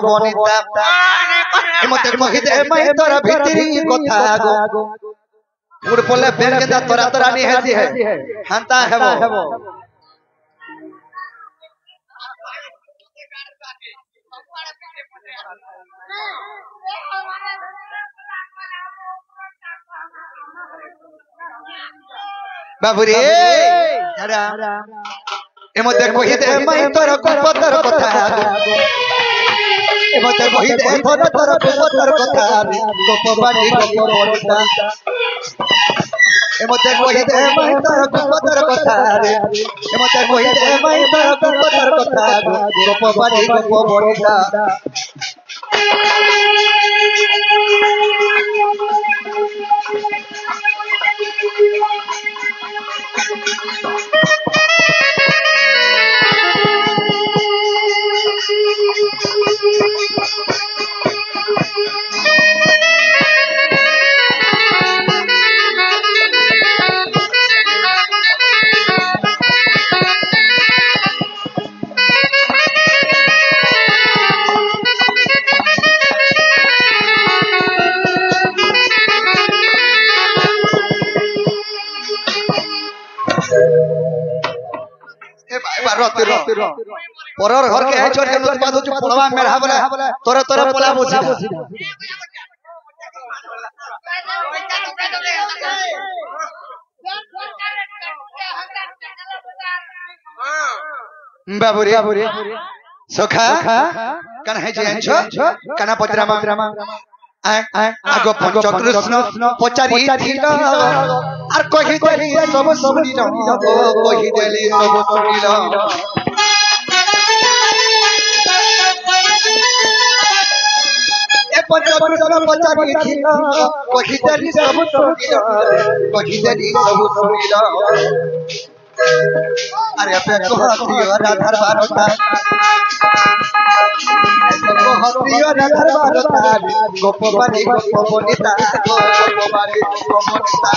বনিতা এমতে কহিদে মাই তোর ভিতরি কথা গো উড় পলে বেঙ্গেদা তোরা তোরা নি হেজি হে হান্তা হেব বাবুরে যারা এমতে কহিদে মাই তোর কুপতর কথা এমতে কহিদে তোর তোর কুপতর কথা গোপবাণী গোপবনিতা এমতে কহিদে মাই তোর কুপতর কথা এমতে কহিদে মাই তোর কুপতর কথা গোপবাণী গোপবনিতা परर घर के छोड़ के नुत बादू जो पड़वा मेरा बोले तोरे तोरे बोला बुझी बाबुरी सोखा कन है जे छो कना पत्रमा आगो पंचकृष्ण पचारी थिल आर कहि देली सब सुनिल कहि देली सब सुनिल ए पंचकृष्ण पचारी थिल कहि देली सब सुनिल कहि देली सब सुनिल अरे पे कहतियो राधार बारता कहतियो राधार बारता गोपबाणी गोपबनिता गोपबाणी गोपबनिता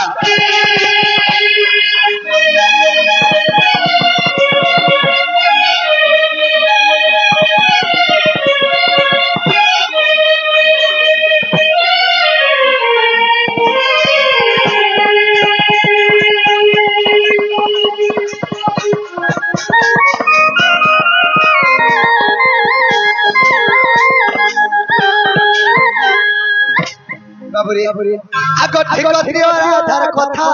आगो ठीक दियो राधार कथा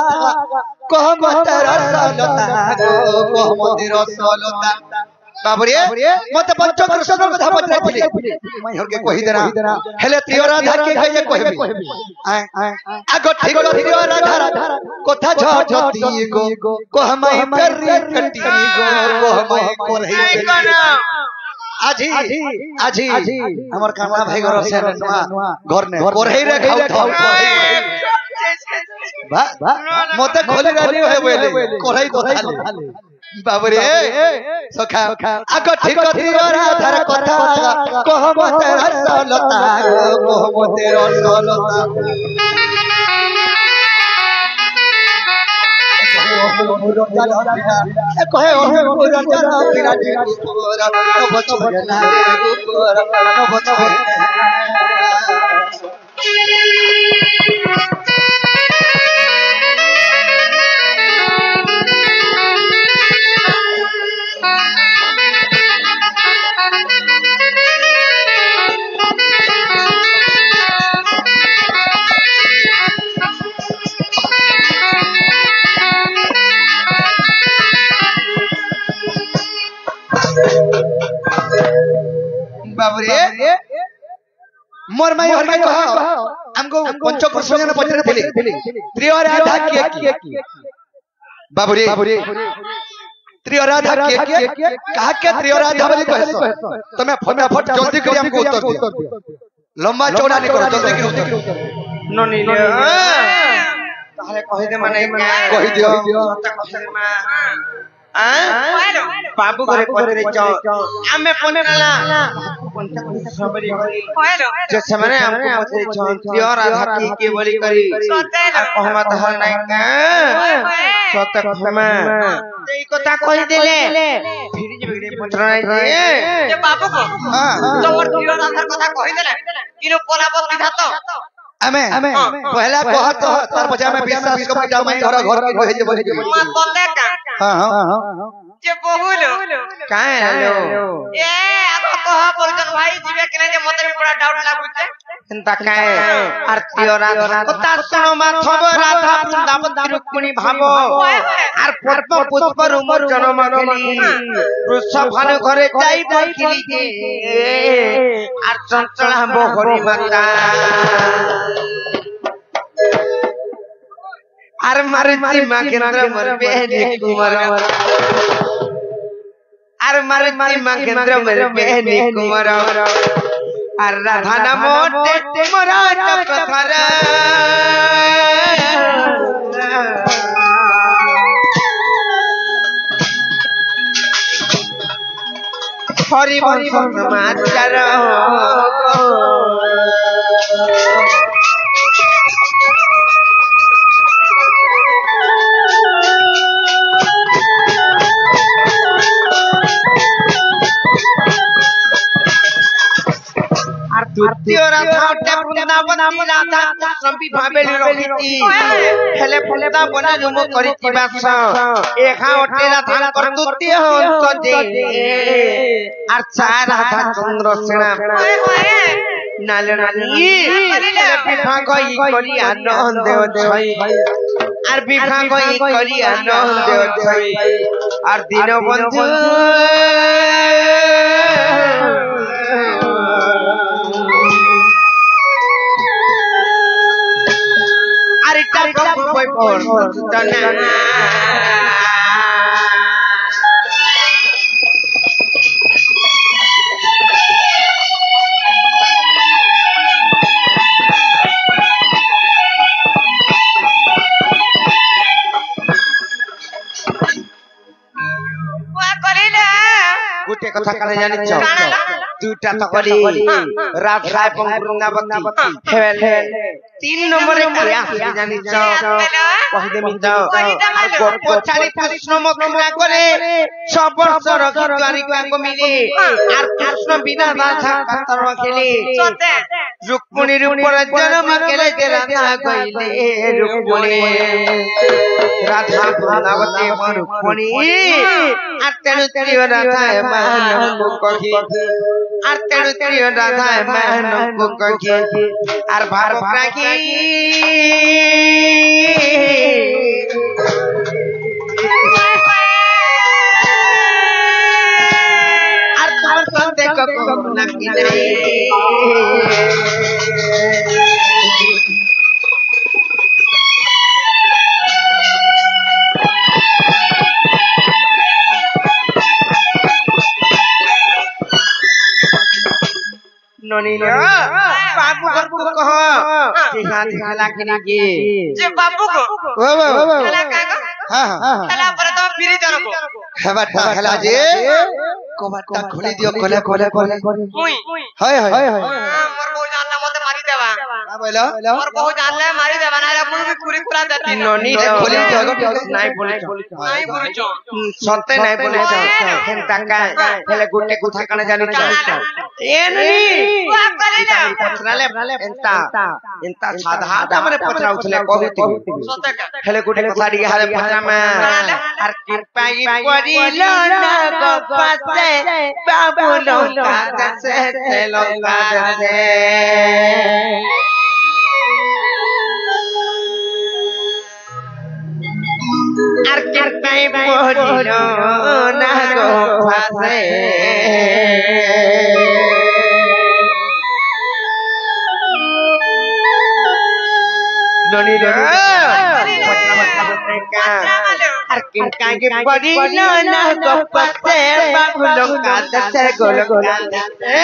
कह मत रसलता कह मत रसलता बाबुरे मते पंचकृष्ण कथा पचराइथिले मैं हर के कहि देना हेले त्रिय राधा के कहिए कहबे आगो ठीक दियो राधार कथा झझती गो कह मैं करी कटी गो कह मैं कोरही आजी हमर कान्हा भाई घर से घर ने कोरही रे खाउ बा मते खोले रानी होय बोले कोरही तो खाली बाबरे सखा आगो ठीक दियो राधार कथा कह मत रसलता कह मत रसलता कहे मुरंजन विराजी गोरा बचना गोरा बचना बाबरे मोर माई हर के कहो हमको पंचकृष्ण ने पचरे थिले त्रिय राधा के बाबरे त्रिय राधा के कहा के त्रिय राधा बोली कहसो तमे फटाफट जल्दी करी हमको उत्तर दियो लंबा चौड़ा नहीं करो जल्दी करी उत्तर नो नहीं ताले कहि दे माने कहि दियो बाबू घरे पचरे आमे फोने कला जो समय हमको पचरे त्रिय राधा के बोली करी कहमा त हल नहीं का सत कहमा এই কথা কই দিলে ফিরে যাবে পচরা নাই যে বাবু को তোমার প্রিয় राधार कथा कहि देले किनु पलाबो सीधा तो आमे पहला कह तो तार बजा में विश्वास को बजा में घर घर की रहे जे बोले जे मा तोते का हां जे बहुलो काहे हेलो ए आगो कह बोलजन भाई जीवे केने जे मते भी बड़ा डाउट लागुचे एंता काहे आरती और राधा कथा सुनो माथब राधा वृंदावन रुक्मिणी भाबो আর পদ্ম পুষ্পর উমর জনম গেলি বৃষভানু ঘরে যাই বকিলি যে আর চঞ্চলা বহরি মাতা আর মারুতি মা কেন্দ্র মরবে রে কুমার আর মারুতি মা কেন্দ্র মরবে রে কুমার আর রাধা নাম মোরা চকথরা हरि वंश समाचार द्वितीय राधा वृंदावन राधा कृष्ण भावे रहिती हेले वृंदावन रुम करितिबा स एखा ओटे राधा कर्तृत्य हंस जे अच्छा राधा चंद्र सेना नालरानी विवाह गई करी आनंद छई আর বিবাহ গई करी आनंद छई আর दीनबंधु boy por गुटे कथा काले जानिछ दुटा तकरी राधा एवं वृंदावती हेले 3 नंबर क्या जानिछ कहि देमि त गप छाड़ी कृष्ण मखना करे सब सर द्वारिका को मिले আর कृष्ण बिना राधा कातर खेले रुक्मिणी ऊपर जन्म केले जे राधा कइले रुक्मिणी राधा वृंदावती रुक्मिणी আর তেণু তেণু রাধা मान को कही আর তেণু তেণু রাধা मान को कही আর ভার রাখি আর তোমার সন্দেহ কখনো নাকি নাই ननीला बाबू घर को कह कि हां दिखला के लिए जे बाबू को खेला का हां हां खेला पर तो फिरी जन को हेबाटा खेला जे कबाटा खोली दियो कोले कोले कोले मुई हाय हाय मोर बहु जानला मते मारी देबा का बोलो मोर बहु जानले मारी देबा ना रे पुरु खुरी खुला देती ननी खोली दियो नाही बोली नाही बुरुचो सते नाही बोले हेंता का हेले गुटे कथा कने जानि ए ननी पचराले एंता एंता साधा माने पचराउथले कहती हेले गुटे कथा डी हाले पचरामा आर कृपाई परिलो ना गपासे बाबू लंका दसे से लंका दसे आर कृपाई परिलो ना गपासे ननीरा আর কিনকা কে পড়ি না গপতে বাবু লঙ্কা দতে গোলঙ্কা দতে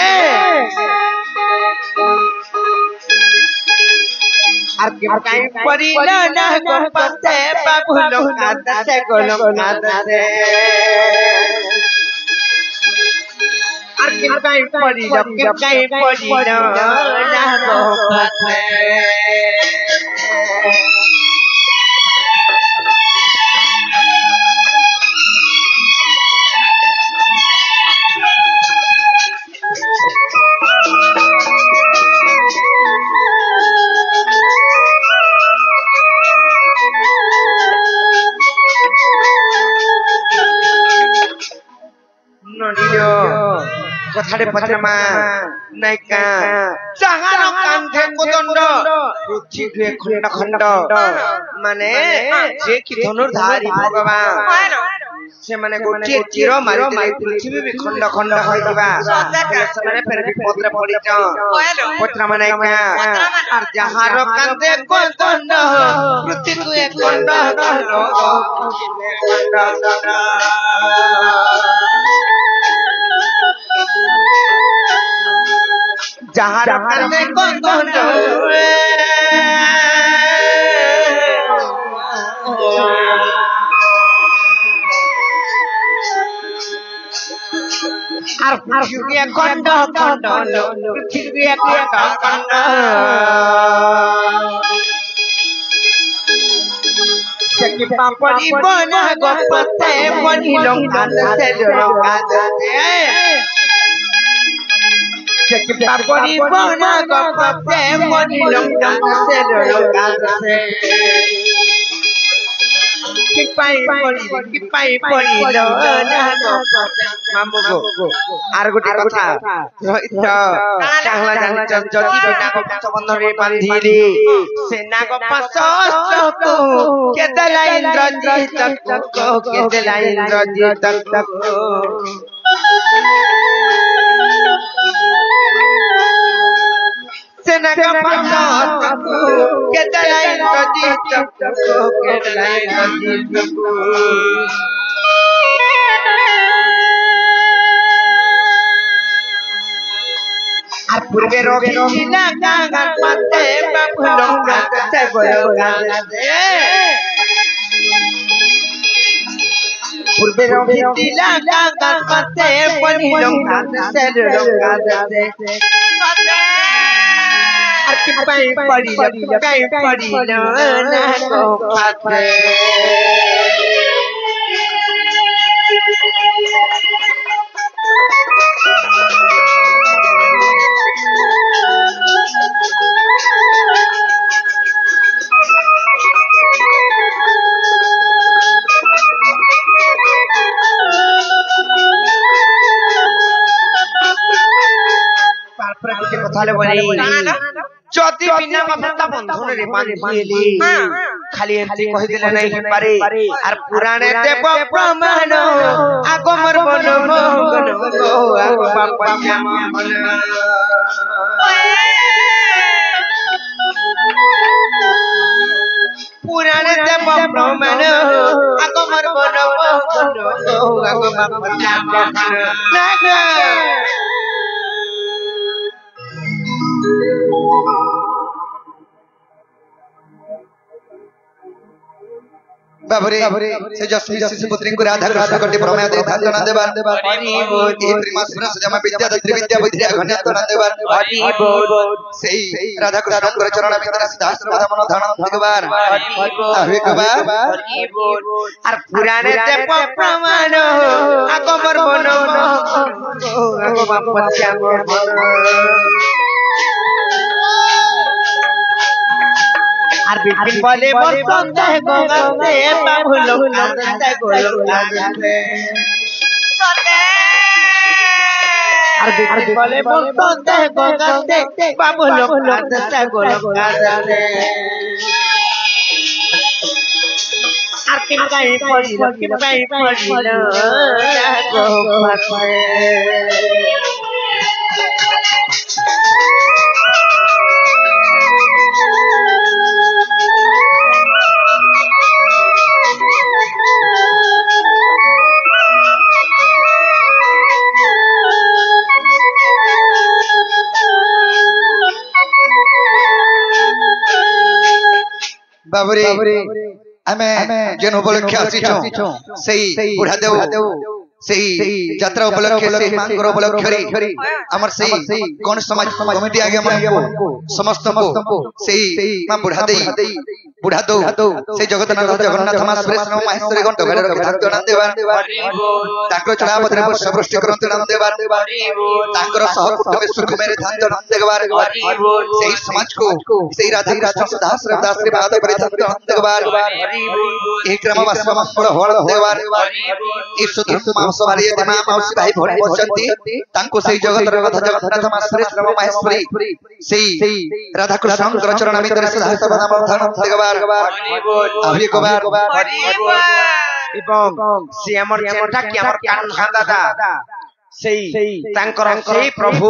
আর কিনকা কে পড়ি না গপতে বাবু লঙ্কা দতে গোলঙ্কা দতে আর কিনকা কে পড়ি না গপতে কথাটা পচমা নাইকা যাহার কান্ধে কোদণ্ড পৃথিবী খণ্ড খণ্ড মানে যে কি ধনুর্ধারী ভগবান ସେମାନେ ଗୋଟିଏ ତୀର ମାରିଦେଲେ ପୃଥିବୀ ବି ଖଣ୍ଡ ଖଣ୍ଡ ହୋଇଯିବା ସେମାନେ ଫେର ବିପଦରେ ପଡ଼ିଛ ପତ୍ର ମାନେ আর যাহার কাঁধে কোদণ্ড পৃথিবী খণ্ড খণ্ড যাহার কাঁধে কোদণ্ড আর পৃথিবী খণ্ড খণ্ড পৃথিবী খণ্ড খণ্ড সখী পাপড়ি বনা গপতে মনি লঙ্কা দে লঙ্কা দে সখী পাপড়ি বনা গপতে মনি লঙ্কা দে লঙ্কা দে কিপাই পড়িল না মামু গো আর গোটে কথা রহিত চাংলা জানিছ যদি নাগ বন্ধরে বাঁধিলি সে নাগ পাশ অস্ত্রকু কেদেলা Indrajit কেদেলা Indrajit se naga paso que te la inrodito que te la inrodito আর পূর্বে রোগী না গাগার পাতে বাবুলো গাতে বলো গাতে পূর্বে রোগী দিলা গাগার পাতে বনিলো গাতে গাতে আর কি পাই পড়ি না গো পাতে কথালে বলি যদি বিনা মাতা বন্ধନରେ বাঁধিলি খালি এমতি কহিদেলে নাই পারে আর পুরাণে দেব প্রমাণ আগমর বন মগন গো আগ বাপা মন পুরাণে দেব প্রমাণ আগমর বন মগন গো আগ বাপা মন बाबरे से जस्वी शिशु पुत्री को राधा कृष्ण कोटि प्रमेय दे धातना देवार हरि बोल हे प्रेमास पुरुष जमा विद्या दत्रि विद्या बुद्धिया घन्यतना देवार हरि बोल सेई राधा कृष्ण को चरण बिंदर सिद्धास्त्र मन धन दिगवार हरि बोल আর পুরাণে দেব প্রমাণ আগমর বন আগমা পত্যাম আর বিপিন বলে বসন্ত গঙ্গাতে বাবুলো কাঁদতে গোলো কাঁদতে আর বিপিন বলে বসন্ত গঙ্গাতে বাবুলো কাঁদতে গোলো কাঁদতে আর কিপাই পড়িল না গো পাতে बाबरे आमे जेन उपलक्ष्य आसीछो सेई बुढ़ा देव सेई यात्रा उपलक्ष्य से मांगर उपलक्ष्य हमर सेई कोन समाज कमिटी आगे मन समस्त को सेई मां बुढ़ा देई बुढ़ा दो से जगतनाथ जगन्नाथ मा सुरेश महेश्वरी घंट घरे रखि धांत नाम देवा ताकर चढ़ा पथरे वर्ष वृष्टि करंत नाम देवा ताकर सह कुटुंबे सुख मेरे धांत नाम देवा सेही समाज को सेही राधा कृष्ण दास रविदास रे बात करे धांत नाम देवा एक क्रम वास्तव मंगल होळ देवा ई सुधर मांस वाली मां मौसी भाई भोणी बचंती तांको सेही जगत जगन्नाथ मा सुरेश महेश्वरी सेही राधा कृष्ण चरण मित्र सुधा सदा धान देवा अभी कबार এবং সে আমার চেষ্টা কি আমার কান্না দাদা সেই তাঙ্কর সেই প্রভু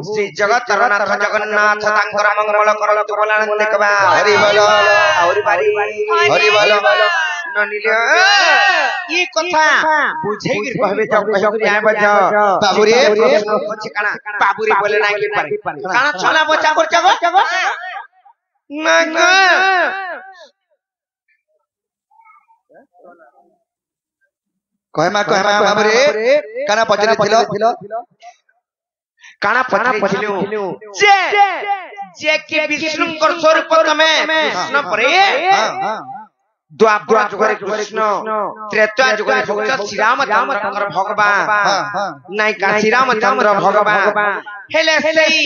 শ্রী জগতরনাথ জগন্নাথ তাঙ্কর মঙ্গল করন্তু বলানন্দে কবা হরি বল হরি বল ননিলে ই কথা বুঝেই কহবে তো কহবে আয় বজ বাবুরে প্রশ্ন হচ্ছে কানা বাবুরে বলে না কি পারে কানা ছলা বচা করছ গো না গো कहमा बाबरे काना पचरे थिलो काना पचरे थिलो जे के विष्णुकर स्वरूप तमे कृष्ण परे द्वापर जुगरे कृष्ण त्रेता जुगरे भगवान श्री रामचंद्र भगवान नाई का श्री रामचंद्र भगवान हेले सेई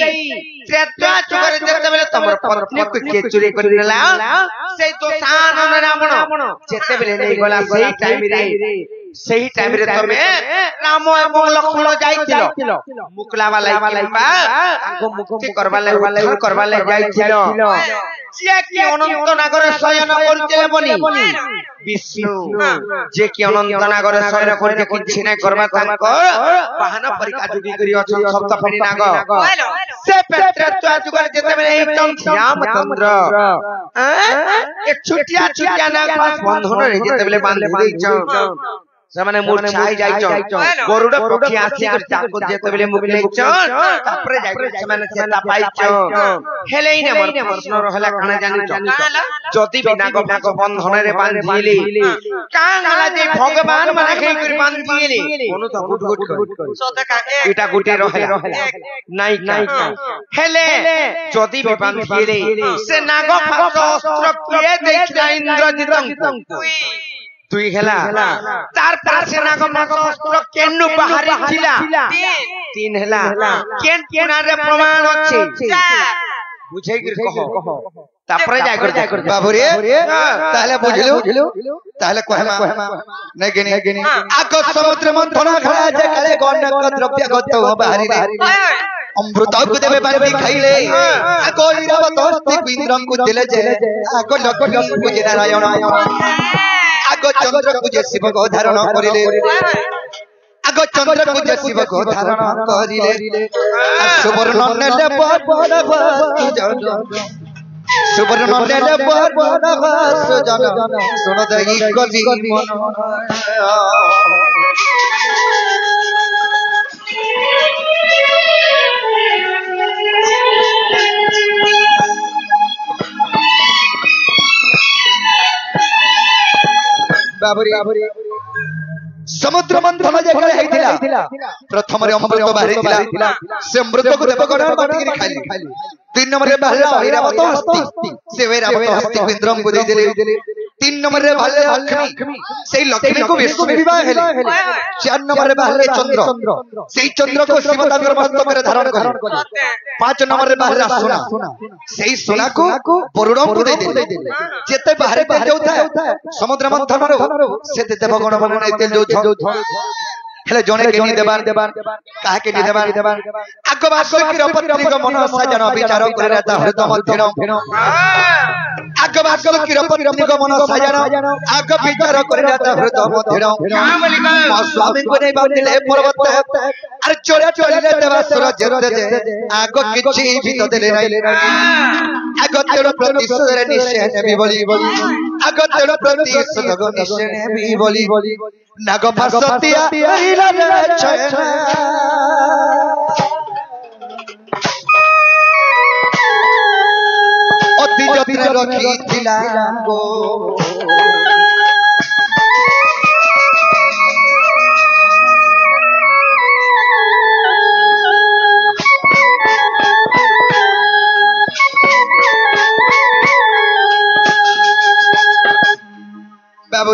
त्रेता जुगरे जेते बेले तमर पत्नी को के चोरी करला सेई तो सानन रावण जेते बेले नै गला सेही टाइम रे तमे राम एवं लक्ष्मण जाइथिलो मुकला वाला किंबा ताको मुक्ति करबा ले जाइथिलो जे कि अनंत नागर शयन करथिले बनी विष्णु जे कि अनंत नागर शयन करथे किछि नै करबा तांकर वाहन परिका जुगी करी अछन शब्द फेरी नाग से पेत्र जुगर जेते बेले एकदम रामचंद्र ए छुटिया नाग बंधन रे जेते बेले बांधि दैछ ସେମାନେ मूर्छाई जाइछन गरुड़ पक्षी आसी कर ताको जेते बेले मुकले छन तापरे जाय ସେମାନେ सेता पाइछन हेले इन मन प्रश्न रहला काना जानि जति बिना को बंधन रे बांधिले कांगला जे भगवान माने कहि कर बांधिले कोनो तो गुट एटा गुटे रहला नाई हेले जति भी बांधिले से नाग फास अस्त्र के देखला इंद्रजित तुई हेला तार पर से नाग अस्त्र केनु बाहरी थिला तीन हेला केन किनारे प्रमाण अछि बुझै गिर कहो तापरे जाय कर बाबूरे ताले बुझलु ताले कहमा नै गनी आको समुद्र मंथन खड़ा जे काले गणक द्रव्य गत बाहरी रे अमृत को देवे बांधी खाइले आको ईरावत हस्ती इंद्रन को दिले जे आको लक्ष्मी को जे नारायण आगो चंद्र को जे शिव को धारण करिले आगो चंद्र को जे शिव को धारण करिले सुवर्ण नेले बड़ जन सुवर्ण नेले बड़ जन सुन दई कवि मन बाबरी समुद्र मंथन जे करे हैथिला प्रथम रे अमृत बाहरिथिला से अमृत को देवगण बाटी के खाली तीन नंबर रे बाहला ऐरावत हस्ती से ऐरावत हस्ती इंद्रम को दे देले तीन नंबर रे बाहले लक्ष्मी सेही लक्ष्मी को विष्णु विवाह हेले चार नंबर रे बाहले चंद्र सेही चंद्र को शिव तांकर मस्तक रे धारण करे पांच नंबर रे बाहला सोना सेही सोना को वरुण को दे देले जेते बाहरे जाउथा समुद्र मंथन रो से देवगण माने तेल जो हेले जने के नि देबार काहे के नि देबार आगो वासुकी पत्नी को मन सजन विचार करे ता हृदय मध्यन आगो वासुकी पत्नी को मन सजन आगो विचार करे ता हृदय मध्यन स्वामी को नै बांधिले पर्वत अरे चोरा चोरीले देवा सुर जेते आगो किछि भी तो देले नै आगो तेरो प्रतिशोध रे निश्चय नेबी बोली आगो तेरो प्रतिशोध गो निश्चय नेबी बोली नाग फसतिया इला रे चैन अति जत्न रखिथिला गो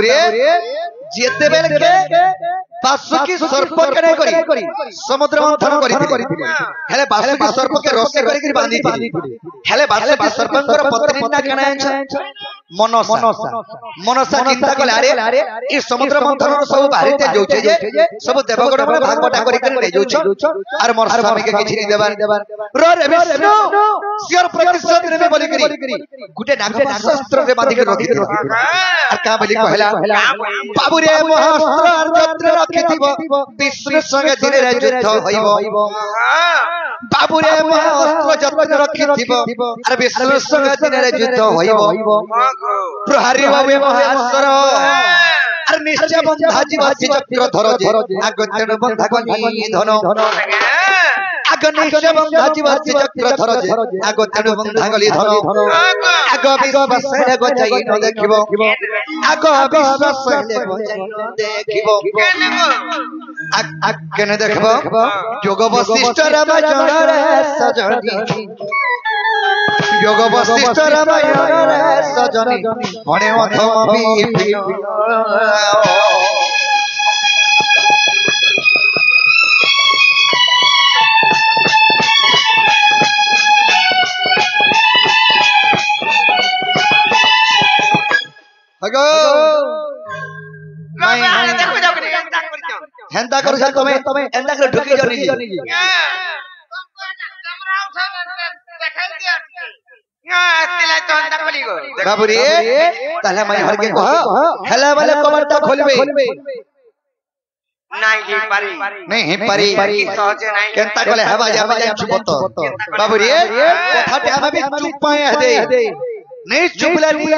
रे जेतेबेल के बासुकी सर्प के नै करी समुद्र मंथन करी हेले बासुकी सर्प के रस्सी करी बांधी हेले बासुकी सर्पंकर पत्नी ना कना मनसा चिंता कले अरे ई समुद्र मंथन सब बाहरीते जाउछे जे सब देवगण माने भागवटा करी नै जाउछ आर मोर स्वामी के किछि नै देबार रो रे विष्णु सियर प्रतिशत रे बोली करी गुटे नाग शास्त्र रे बांधी के रखि आर का बोली कहला बाबू रे महास्त्र आर जत्र रखिथिबो विष्णु संगे दिने रे युद्ध होइबो बाबू रे महास्त्र जत्र रखिथिबो आर विष्णु संगे दिने रे युद्ध होइबो प्रहारी बाबू महास्त्र आर निश्चय बंधा जीवासी चक्र धर जे आगत्यन बंधा गनी धन आग निश्चय बंधा जीवासी चक्र धर जे आगत्यन बंधा गली धन आग विश्वासले गजाई न देखिबो आग विश्वासले गजाई न देखिबो केने देखिबो जोग वशिष्ठ रामायण रे सजनी योग वशिष्ठ रामायण रे सजनी हणे अथम विपिन अगो मैं देखो जाओ के हेंता करू छ तमे एंता कर ढुकी जानी जी बाबू रे ताले मैं हर के कह हेले वाले कमरटा खोलबे नहीं पारी सहजे नहीं केंता कले हवा जाबे जाई छुबत बाबू रे कथा ते हम भी चुप पाए दे नहीं चुप ले